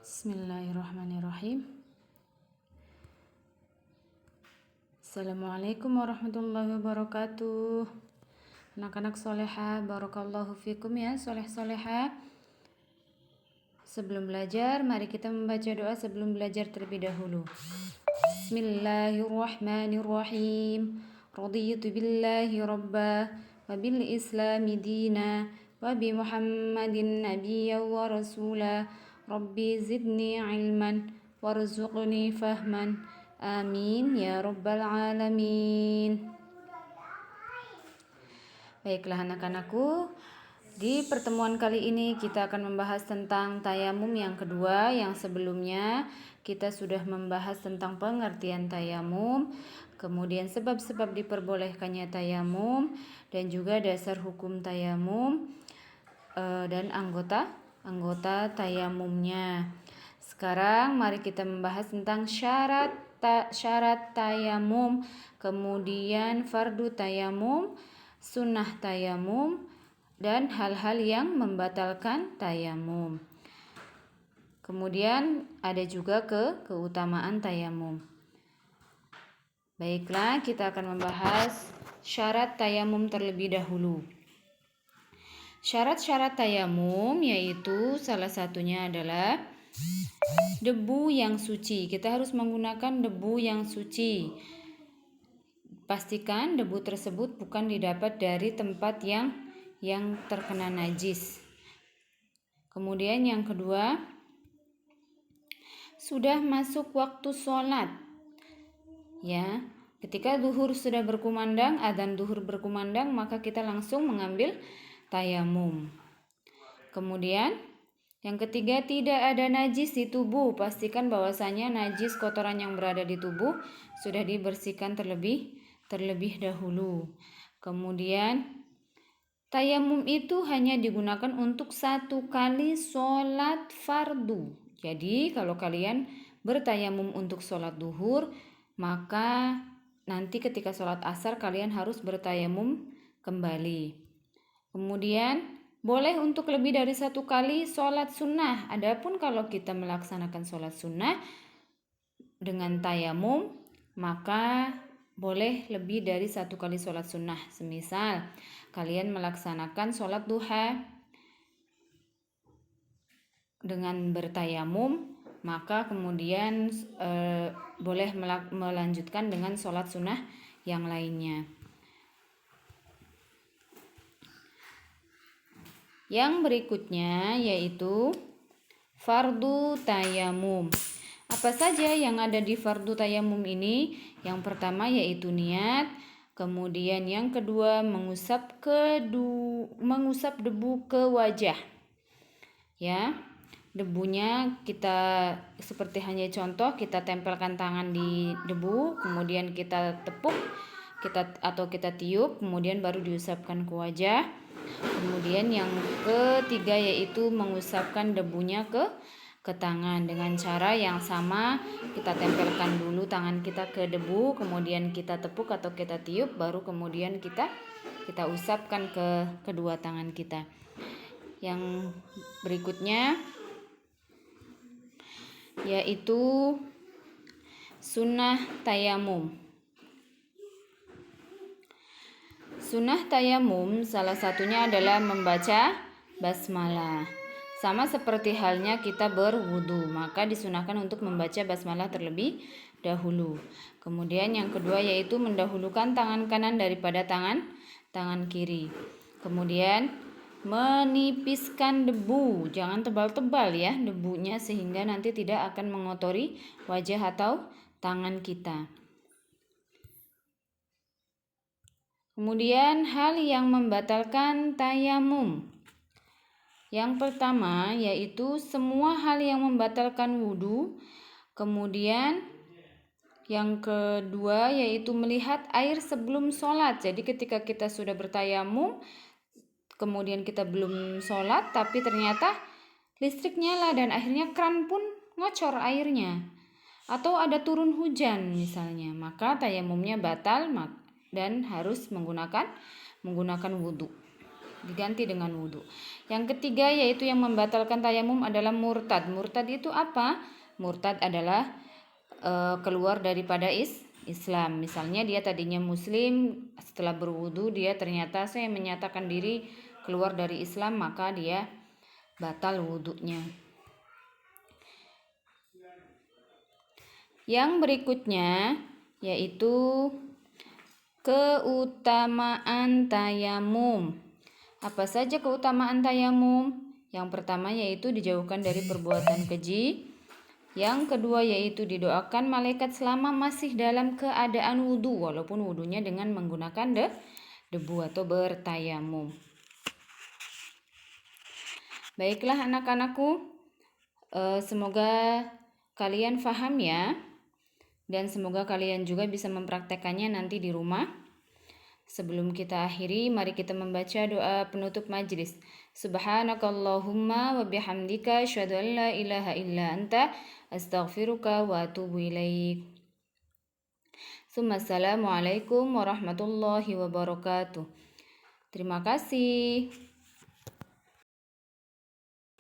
Bismillahirrahmanirrahim. Assalamualaikum warahmatullahi wabarakatuh. Anak-anak soleha, barakallahu fikum ya, soleh-soleha. Sebelum belajar, mari kita membaca doa sebelum belajar terlebih dahulu. Bismillahirrahmanirrahim. Raditu billahi rabba wa bil islami dina wa bi muhammadin nabiyya wa rasula. Rabbi zidni ilman warzuqni fahman. Amin ya rabbal alamin. Baiklah anak-anakku, di pertemuan kali ini kita akan membahas tentang tayamum yang kedua. Yang sebelumnya kita sudah membahas tentang pengertian tayamum, kemudian sebab-sebab diperbolehkannya tayamum, dan juga dasar hukum tayamum dan anggota tayamumnya. Sekarang mari kita membahas tentang syarat tayamum, kemudian fardu tayamum, sunnah tayamum, dan hal-hal yang membatalkan tayamum. Kemudian ada juga keutamaan tayamum. Baiklah, kita akan membahas syarat tayamum terlebih dahulu. Syarat-syarat tayamum yaitu salah satunya adalah debu yang suci. Kita harus menggunakan debu yang suci. Pastikan debu tersebut bukan didapat dari tempat yang terkena najis. Kemudian yang kedua, sudah masuk waktu sholat. Ya, ketika zuhur sudah berkumandang, adzan zuhur berkumandang, maka kita langsung mengambil tayamum. Kemudian yang ketiga, tidak ada najis di tubuh. Pastikan bahwasanya najis kotoran yang berada di tubuh sudah dibersihkan terlebih dahulu. Kemudian tayamum itu hanya digunakan untuk satu kali sholat fardu. Jadi kalau kalian bertayamum untuk sholat duhur, maka nanti ketika sholat asar kalian harus bertayamum kembali. Kemudian boleh untuk lebih dari satu kali sholat sunnah. Adapun kalau kita melaksanakan sholat sunnah dengan tayamum, maka boleh lebih dari satu kali sholat sunnah. Semisal kalian melaksanakan sholat duha dengan bertayamum, maka kemudian boleh melanjutkan dengan sholat sunnah yang lainnya. Yang berikutnya yaitu fardu tayamum. Apa saja yang ada di fardu tayamum ini? Yang pertama yaitu niat, kemudian yang kedua mengusap debu ke wajah. Ya, debunya kita seperti hanya contoh, kita tempelkan tangan di debu, kemudian kita tepuk, kita tiup, kemudian baru diusapkan ke wajah. Kemudian yang ketiga yaitu mengusapkan debunya ke tangan dengan cara yang sama. Kita tempelkan dulu tangan kita ke debu, kemudian kita tepuk atau kita tiup, baru kemudian kita usapkan ke kedua tangan kita. Yang berikutnya yaitu sunnah tayamum. Sunnah tayamum salah satunya adalah membaca basmalah. Sama seperti halnya kita berwudu, maka disunahkan untuk membaca basmalah terlebih dahulu. Kemudian yang kedua yaitu mendahulukan tangan kanan daripada tangan kiri. Kemudian menipiskan debu, jangan tebal-tebal ya debunya sehingga nanti tidak akan mengotori wajah atau tangan kita. Kemudian hal yang membatalkan tayamum. Yang pertama yaitu semua hal yang membatalkan wudu. Kemudian yang kedua yaitu melihat air sebelum sholat. Jadi ketika kita sudah bertayamum, kemudian kita belum sholat, tapi ternyata listrik nyala dan akhirnya kran pun ngocor airnya. Atau ada turun hujan misalnya, maka tayamumnya batal dan harus menggunakan wudhu. diganti dengan wudhu. Yang ketiga yaitu yang membatalkan tayamum adalah murtad. Murtad itu apa? Murtad adalah keluar daripada Islam. Misalnya dia tadinya muslim, setelah berwudhu dia ternyata saya menyatakan diri keluar dari Islam, maka dia batal wudhunya. Yang berikutnya yaitu keutamaan tayamum. Apa saja keutamaan tayamum? Yang pertama yaitu dijauhkan dari perbuatan keji. Yang kedua yaitu didoakan malaikat selama masih dalam keadaan wudhu, walaupun wudhunya dengan menggunakan debu atau bertayamum. Baiklah anak-anakku, semoga kalian paham ya, dan semoga kalian juga bisa mempraktekannya nanti di rumah. Sebelum kita akhiri, mari kita membaca doa penutup majlis. Subhanakallahumma wa bihamdika asyhadu an la ilaha illa anta astaghfiruka wa atubu ilaik. Assalamualaikum warahmatullahi wabarakatuh. Terima kasih.